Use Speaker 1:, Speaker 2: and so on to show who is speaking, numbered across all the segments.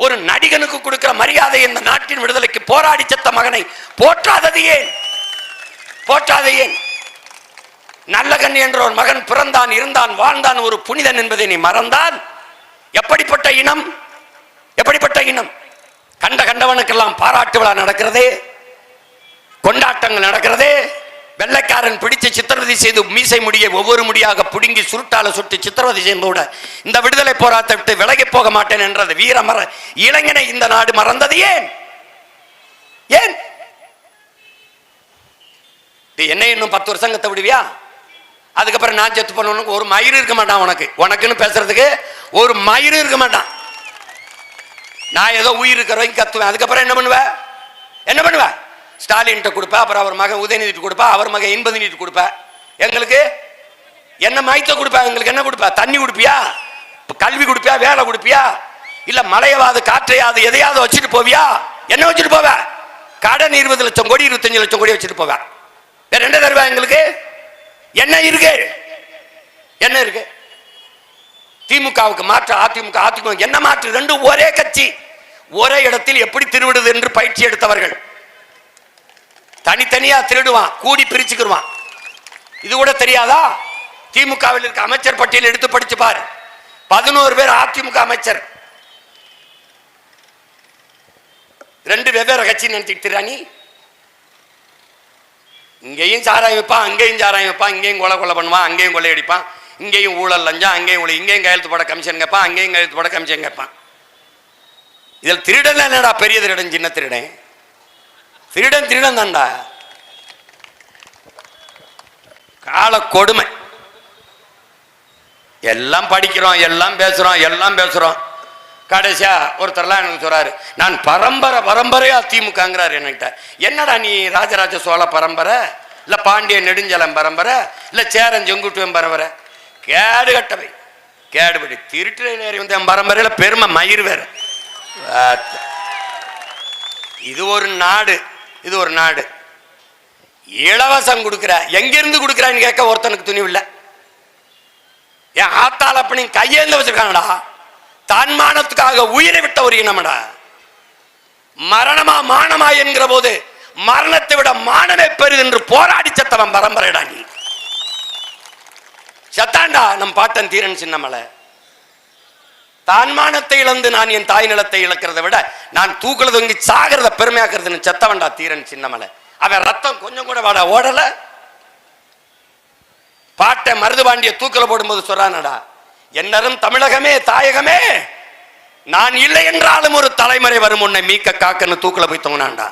Speaker 1: ஒரு நடிகனுக்கு கொடுக்கிற மரியாதை இந்த நாட்டின் விடுதலைக்கு போராடி செத்த மகனை போற்றாதது ஏன்? போற்றாதது ஏன்? நல்லகன் என்ற ஒரு மகன் பிறந்தான், இருந்தான், வாழ்ந்தான், ஒரு புனிதன் என்பதை நீ மறந்தான். எப்படிப்பட்ட இனம், எப்படிப்பட்ட இனம்? கண்டவனுக்கெல்லாம் பாராட்டு விழா நடக்கிறதே, கொண்டாட்டங்கள் நடக்கிறதே. வெள்ளைக்காரன் பிடிச்சு சித்திரவதை செய்து மீசை முடியை ஒவ்வொரு முடியாக புடுங்கி சுருட்டால சுட்டு சித்திரவதை செய்தோட இந்த விடுதலை போராட்டத்தை விட்டு விலகி போக மாட்டேன் என்றது வீரமர இளைஞனை இந்த நாடு மறந்தது ஏன்? ஏன்? என்ன இன்னும் 10 வருஷம் கத்த விடுவியா? அதுக்கப்புறம் நான் செத்து பண்ணவனுக்கு ஒரு மயிறு இருக்க மாட்டான். உனக்குன்னு பேசுறதுக்கு ஒரு மயிறு இருக்க மாட்டான். நான் ஏதோ உயிர் இருக்கிறவங்க கத்துவேன். அதுக்கப்புறம் என்ன பண்ணுவேன்? என்ன பண்ணுவேன்? ஸ்டாலின் கொடுப்பா, அப்புறம் அவர் மகன் உதயநிதி கொடுப்பா, அவர் மகன் இன்பதினி கொடுப்பா. எங்களுக்கு என்ன மயத்தை கொடுப்பா? எங்களுக்கு என்ன கொடுப்பா? தண்ணி கொடுப்பியா? கல்வி கொடுப்பியா? வேலை கொடுப்பியா? இல்ல மழையவாது காற்றையாவது எதையாவது வச்சுட்டு போவியா? என்ன வச்சுட்டு போவ? கடன் 20 லட்சம் கோடி 25 லட்சம் கோடி வச்சுட்டு போவ. வேற என்ன தருவா? எங்களுக்கு என்ன இருக்கு? என்ன இருக்கு? திமுகவுக்கு மாற்று அதிமுக, அதிமுக என்ன மாற்று? ரெண்டும் ஒரே கட்சி, ஒரே இடத்தில் எப்படி திருவிடுது என்று பயிற்சி எடுத்தவர்கள். தனித்தனியா திருடுவான், கூடி பிரிச்சுக்கிடுவான். இது கூட தெரியாதா? திமுகவில் இருக்க அமைச்சர் பட்டியல் எடுத்து படிச்சு பாரு. 11 பேர் அதிமுக அமைச்சர். 2 வெவ்வேறு கட்சி நினைச்சிட்டு திராணி. இங்கேயும் சாராயம் வைப்பான், அங்கேயும் சாராயம் வைப்பான், இங்கேயும் கொலை பண்ணுவான், அங்கேயும் கொள்ளையடிப்பான், இங்கேயும் ஊழல் லஞ்சம், அங்கேயும் இங்கேயும் கையெழுத்து போட கமிஷன் கேட்பான், அங்கேயும் கையெழுத்து போட கமிஷன் கேட்பான். இதில் திருடன் என்னடா? பெரிய திருடன், சின்ன திருடன்? திருடன் திருடன் தான்டா. கால கொடுமை. எல்லாம் படிக்கிறோம், எல்லாம் பேசுறோம். கடைசியா ஒருத்தர்லாம் எனக்கு சொல்றாரு, நான் பரம்பரையா திமுகங்கிறாரு என்கிட்ட. என்னடா நீ ராஜராஜ சோழ பரம்பரை, இல்ல பாண்டிய நெடுஞ்சலம் பரம்பரை, இல்ல சேரன் செங்குட்டுவன் பரம்பரை? கேடு கட்டவை, கேடுபடி திருட்டுறையில் ஏறி வந்து என் பரம்பரையில பெருமை மயிர் வேற. இது ஒரு நாடு, இது ஒரு நாடு. இலவசம் கொடுக்குற, எங்கிருந்து கொடுக்குறான்னு கேட்க ஒருத்தனுக்கு துணிவு இல்லை. என் ஆத்தாள் அப்படி கையேந்து வச்சிருக்காங்கடா. தன்மானத்துக்காக உயிரை விட்ட ஒரு இனமடா. மரணமா மானமா என்கிற போது மரணத்தை விட மானமே பெரிது என்று போராடி செத்தவன் பரம்பரைடா நீ. சத்தாண்டா நம் பாட்டன் தீரன் சின்னமலை. தான்மானத்தை இழந்து நான் என் தாய் நிலத்தை இழக்கிறத விட நான் தூக்குல தொங்கி சாகிறத பெருமையாக்குறதுன்னு செத்தவன்டா தீரன் சின்னமலை. அவன் ரத்தம் கொஞ்சம் கூட வாட ஓடல. பாட்டை மருதுபாண்டிய தூக்கில போடும்போது சொல்றானடா, என்னரும் தமிழகமே தாயகமே, நான் இல்லை என்றாலும் ஒரு தலைமுறை வரும் உன்னை மீக்க காக்கன்னு தூக்கில போய் தொங்கினான்டா.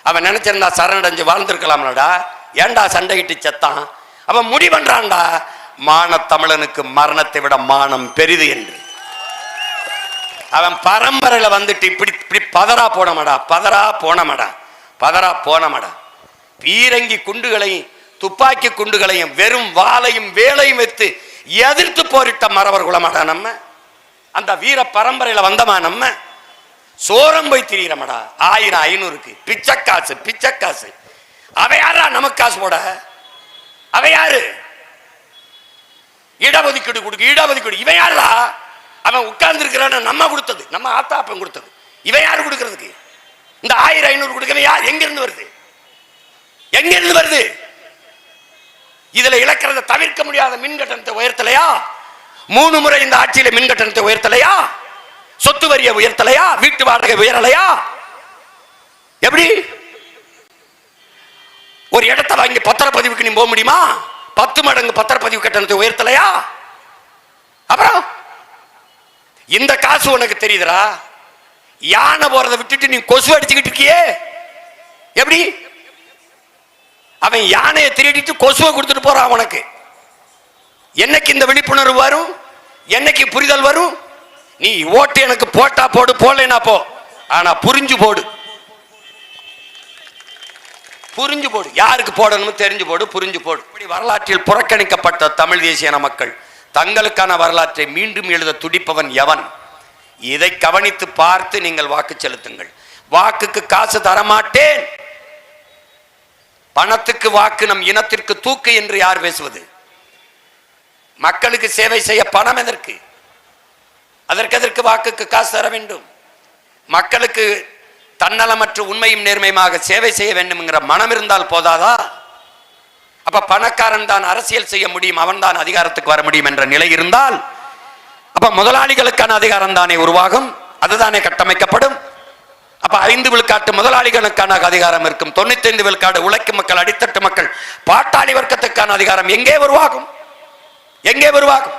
Speaker 1: அவன் நினைச்சிருந்தா சரணடைஞ்சு வாழ்ந்திருக்கலாம்டா. ஏண்டா சண்டையிட்டு செத்தான்? அவன் முடிவன்றான்டா, மான தமிழனுக்கு மரணத்தை விட மானம் பெரிது என்று. அவன் பரம்பரையில வந்துட்டு இப்படி இப்படி பதறா போனமடா. பீரங்கி குண்டுகளையும் துப்பாக்கி குண்டுகளையும் வெறும் வாளையும் வேலையும் வைத்து எதிர்த்து போரிட்ட மறவர் குலமாடா நம்ம. அந்த வீர பரம்பரையில வந்தமா நம்ம. சோரம் போய் திரியறமடா 1000 500க்கு பிச்சைக்காசு. அவ யாரா நமக்கு காசு போட? அவ யாரு? இடஒதுக்கீடு கொடுக்கு, இடஒதுக்கீடு. இவன் யாரா? அவன் உட்கார்ந்து இருக்கிறான நம்ம கொடுத்தது, நம்ம ஆத்தாப்பன் கொடுத்தது. இவன் யாரு கொடுக்கறதுக்கு? இந்த 1000 500 கொடுக்கவே யார்? எங்கிருந்து வருது? இதுல இழக்கிறத தவிர்க்க முடியாத மின் கட்டணத்தை உயர்த்தலையா? 3 முறை இந்த ஆட்சியில மின் கட்டணத்தை உயர்த்தலையா? சொத்து வரியை உயர்த்தலையா? வீட்டு வாடகை உயரலையா? எப்படி ஒரு இடத்தை வாங்கி பத்திரப்பதிவுக்கு நீ போக முடியுமா? 10 மடங்கு பத்திரப்பதிவு கட்டணத்தை உயர்த்தலையா? அப்புறம் இந்த காசு உனக்கு தெரியுதுடா. யானை போறதை விட்டுட்டு நீ கொசு அடிச்சுக்கிட்டு இருக்கியே. எப்படி? அவன் யானையை திருடிட்டு கொசுவை கொடுத்துட்டு போறான் உனக்கு. என்னைக்கு இந்த விழிப்புணர்வு வரும்? என்னைக்கு புரிதல் வரும்? நீ ஓட்டு எனக்கு போட்டா போடு, போடலைனா போ, ஆனா புரிஞ்சு போடு. யாருக்கு போடணும் தெரிஞ்சு போடு, புரிஞ்சு போடு. இப்படி வரலாற்றில் புறக்கணிக்கப்பட்ட தமிழ் தேசிய மக்கள் தங்களுக்கான வரலாற்றை மீண்டும் எழுத துடிப்பவன் எவன்? இதை கவனித்து பார்த்து நீங்கள் வாக்கு செலுத்துங்கள். வாக்குக்கு காசு தரமாட்டேன், பணத்துக்கு வாக்கு, நம் இனத்திற்கு தூக்கு என்று யார் பேசுவது? மக்களுக்கு சேவை செய்ய பணம் எதற்கு? அதற்கு வாக்குக்கு காசு தர வேண்டும். மக்களுக்கு தன்னலமற்ற உண்மையும் நேர்மையுமாக சேவை செய்ய வேண்டும் என்கிற மனம் இருந்தால் போதாதா? அப்ப பணக்காரன் தான் அரசியல் செய்ய முடியும், அவன் தான் அதிகாரத்துக்கு வர முடியும் என்ற நிலை இருந்தால் அப்ப முதலாளிகளுக்கான அதிகாரம் தானே உருவாகும், அதுதானே கட்டமைக்கப்படும். அப்ப 5 விழுக்காட்டு முதலாளிகளுக்கான அதிகாரம் இருக்கும், 95 விழுக்காடு உழைக்கும் மக்கள், அடித்தட்டு மக்கள், பாட்டாளி வர்க்கத்துக்கான அதிகாரம் எங்கே உருவாகும்? எங்கே உருவாகும்?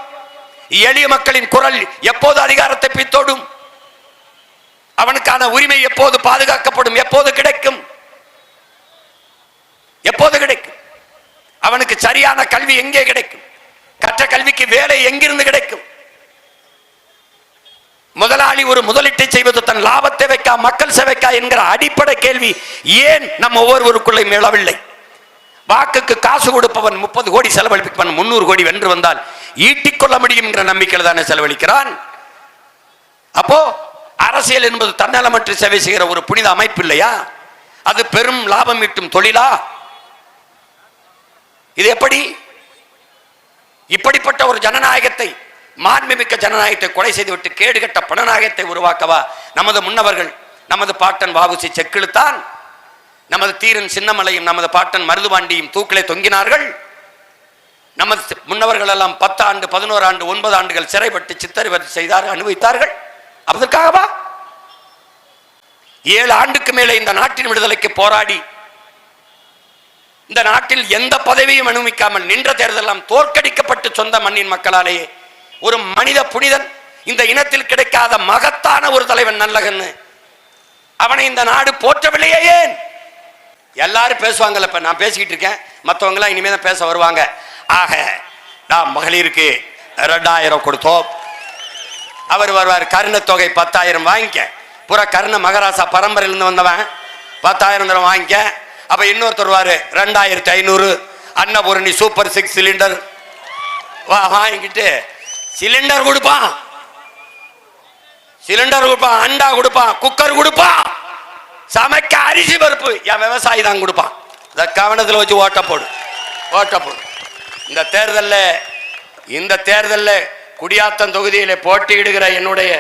Speaker 1: எளிய மக்களின் குரல் எப்போது அதிகாரத்தை பித்தோடும்? அவனுக்கான உரிமை எப்போது பாதுகாக்கப்படும்? எப்போது கிடைக்கும்? எப்போது கிடைக்கும்? அவனுக்கு சரியான கல்வி எங்கே கிடைக்கும்? கற்ற கல்விக்கு வேலை எங்கிருந்து கிடைக்கும்? முதலாளி ஒரு முதலீட்டை செய்வது தன் லாபத்தை வைக்கா மக்கள் சேவைக்கா என்கிற அடிப்படை கேள்வி ஏன் நம் ஒவ்வொருவருக்குள்ளே எழவில்லை? வாக்குக்கு காசு கொடுப்பவன் 30 கோடி செலவழிப்பவன் 300 கோடி வென்று வந்தால் ஈட்டிக்கொள்ள முடியும் என்கிற நம்பிக்கையில் தானே செலவழிக்கிறான். அப்போ அரசியல் என்பது தன்னலமற்ற சேவை செய்கிற ஒரு புனித அமைப்பு இல்லையா? அது பெரும் லாபம் ஈட்டும் தொழிலா? இது எப்படி? இப்படிப்பட்ட ஒரு ஜனநாயகத்தை, மாண்புமிக்க ஜனநாயகத்தை கொலை செய்துவிட்டு கேடுகட்ட பணநாயகத்தை உருவாக்கவா நமது முன்னவர்கள், நமது பாட்டன் வ.உ.சி. செக்கிழுத்தான், நமது தீரன் சின்னமலையும் நமது பாட்டன் மருதுபாண்டியும் தூக்கிலே தொங்கினார்கள். நமது முன்னவர்கள் எல்லாம் 10 ஆண்டு 11 ஆண்டு 9 ஆண்டுகள் சிறைப்பட்டு சித்தரிவதை செய்தார்கள், அனுபவித்தார்கள். அதற்காகவா 7 ஆண்டுக்கு மேலே இந்த நாட்டின் விடுதலைக்கு போராடி இந்த நாட்டில் எந்த பதவியும் அனுமதிக்காமல் நின்ற தேர்தலாம் தோற்கடிக்கப்பட்டு சொந்த மண்ணின் மக்களாலேயே ஒரு மனித புனிதன், இந்த இனத்தில் கிடைக்காத மகத்தான ஒரு தலைவன் நல்லகன்னு அவனை இந்த நாடு போற்றவில்லையே ஏன்? எல்லாரும் பேசுவாங்கல்ல, இப்ப நான் பேசிக்கிட்டு இருக்கேன், மற்றவங்க எல்லாம் இனிமே தான் பேச வருவாங்க. ஆக நான் மகளிருக்கு 2000 கொடுத்தோம், அவர் வருவார் கருணத்தொகை 10,000 வாங்கிக்க, புற கருண மகாராசா பரம்பரையிலிருந்து வந்தவன் 10,000 தரம் வாங்கிக்க. அப்ப இன்னொருத்தர் வருவாரு 2500 அன்னபூரணி சூப்பர் 6 சிலிண்டர் வாங்கிட்டு சிலிண்டர் கொடுப்பான், சிலிண்டர் கொடுப்பான், அண்டா கொடுப்பான், குக்கர் கொடுப்பான், சமைக்க அரிசி பருப்பு என் விவசாயி தான் கொடுப்பான். இந்த கவனத்தில் வச்சு ஓட்ட போடு. இந்த தேர்தலில் குடியாத்தம் தொகுதியில் போட்டியிடுகிற என்னுடைய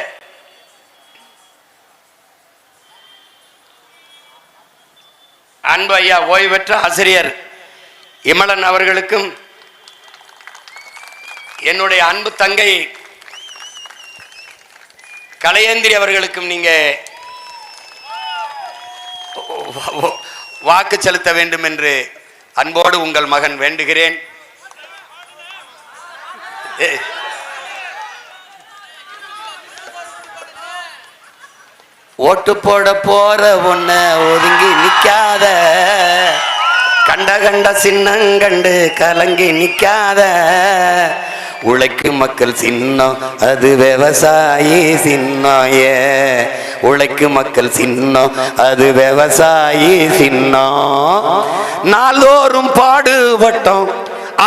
Speaker 1: அன்பு ஐயா ஓய்வு பெற்ற ஆசிரியர் இமலன் அவர்களுக்கும் என்னுடைய அன்பு தங்கை கலையேந்திரி அவர்களுக்கும் நீங்க வாக்கு செலுத்த வேண்டும் என்று அன்போடு உங்கள் மகன் வேண்டுகிறேன். ஓட்டு போட போற ஒன்ன ஒதுங்கி நிக்காத, கண்ட கண்ட சின்னங்கண்டு கலங்கி நிக்காத, உழைக்கும் மக்கள் சின்னம் அது விவசாயி சின்னம், உழைக்கும் மக்கள் சின்னம் அது விவசாயி சின்னம். நாளோறும் பாடுபட்டோம்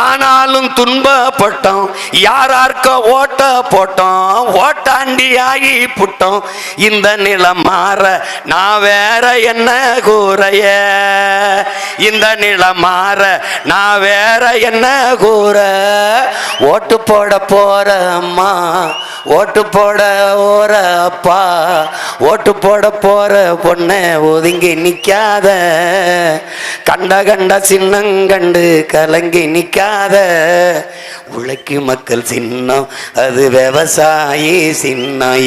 Speaker 1: ஆனாலும் துன்பப்பட்டோம், யாரார்க்க ஓட்ட போட்டோம், ஓட்டாண்டி ஆகி புட்டோம், இந்த நிலம் மாற நான் வேற என்ன கூறைய, இந்த நிலம் மாற நான் வேற என்ன கூற. ஓட்டு போட போற அம்மா, ஓட்டு போட ஓர அப்பா, ஓட்டு போட போற பொண்ணு ஒதுங்கி நிக்காத, கண்ட கண்ட சின்னங்கண்டு கலங்கி நிக்காத, உழைக்கும் மக்கள் சின்னம் அது விவசாயி சின்னம்,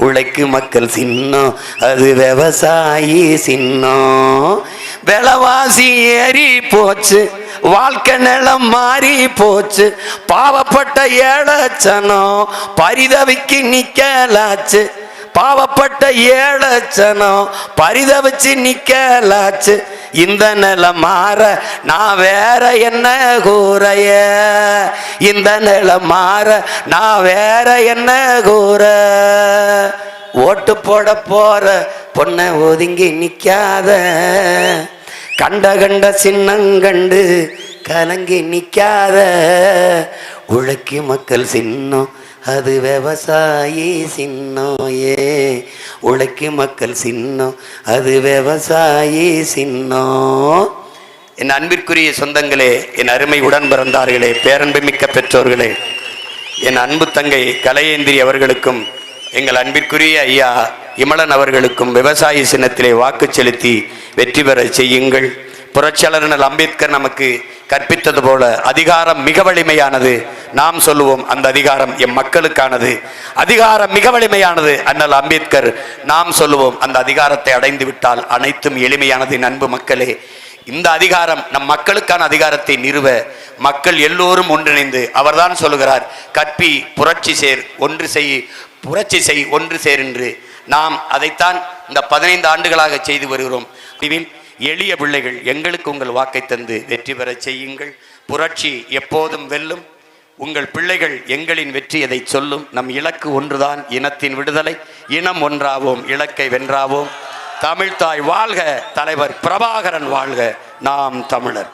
Speaker 1: உழைக்கும் மக்கள் சின்னம் அது விவசாயி சின்னம். விலைவாசி ஏறி போச்சு, வாழ்க்கை நிலம் மாறி போச்சு, பாவப்பட்ட ஏழச்சனம் பரிதவிக்கு நிக்கலாச்சு, பாவப்பட்ட ஏழச்சனம் பரிதவிச்சு நிக்கலாச்சு, இந்த நிலம் மாற நான் வேற என்ன கூறைய, இந்த நிலம் மாற நான் வேற என்ன கூற. ஓட்டு போட போற பொண்ணை ஒதுங்கி நிக்காத, கண்ட கண்ட சின்னங்கண்டு கலங்கி நிக்காத, உழைக்கும் மக்கள் சின்னம் அது விவசாயி சின்னம், உழைக்கும் மக்கள் சின்னம் அது விவசாயி சின்னம். என் அன்பிற்குரிய சொந்தங்களே, என் அருமை உடன் பிறந்தார்களே, பேரன்பு மிக்க பெற்றோர்களே, என் அன்பு தங்கை கலையேந்திரி அவர்களுக்கும் எங்கள் அன்பிற்குரிய ஐயா இமலன் அவர்களுக்கும் விவசாய சின்னத்திலே வாக்கு செலுத்தி வெற்றி பெற செய்யுங்கள். புரட்சியாளர் அம்பேத்கர் நமக்கு கற்பித்தது போல அதிகாரம் மிக வலிமையானது. நாம் சொல்லுவோம் அந்த அதிகாரம் எம் மக்களுக்கானது. அதிகாரம் மிக வலிமையானது அண்ணல் அம்பேத்கர். நாம் சொல்லுவோம் அந்த அதிகாரத்தை அடைந்து விட்டால் அனைத்தும் எளிமையானது. அன்பு மக்களே, இந்த அதிகாரம் நம் மக்களுக்கான அதிகாரத்தை நிறுவ மக்கள் எல்லோரும் ஒன்றிணைந்து, அவர்தான் சொல்லுகிறார், கற்பி புரட்சி சேர் ஒன்று செய், புரட்சி செய் ஒன்று சேர் என்று. நாம் அதைத்தான் இந்த 15 ஆண்டுகளாக செய்து வருகிறோம். எளிய பிள்ளைகள், எங்களுக்கு உங்கள் வாக்கை தந்து வெற்றி பெற செய்யுங்கள். புரட்சி எப்போதும் வெல்லும். உங்கள் பிள்ளைகள் எங்களின் வெற்றி எதை சொல்லும். நம் இலக்கு ஒன்றுதான், இனத்தின் விடுதலை. இனம் ஒன்றாவோம், இலக்கை வென்றாவோம். தமிழ்தாய் வாழ்க, தலைவர் பிரபாகரன் வாழ்க. நாம் தமிழர்.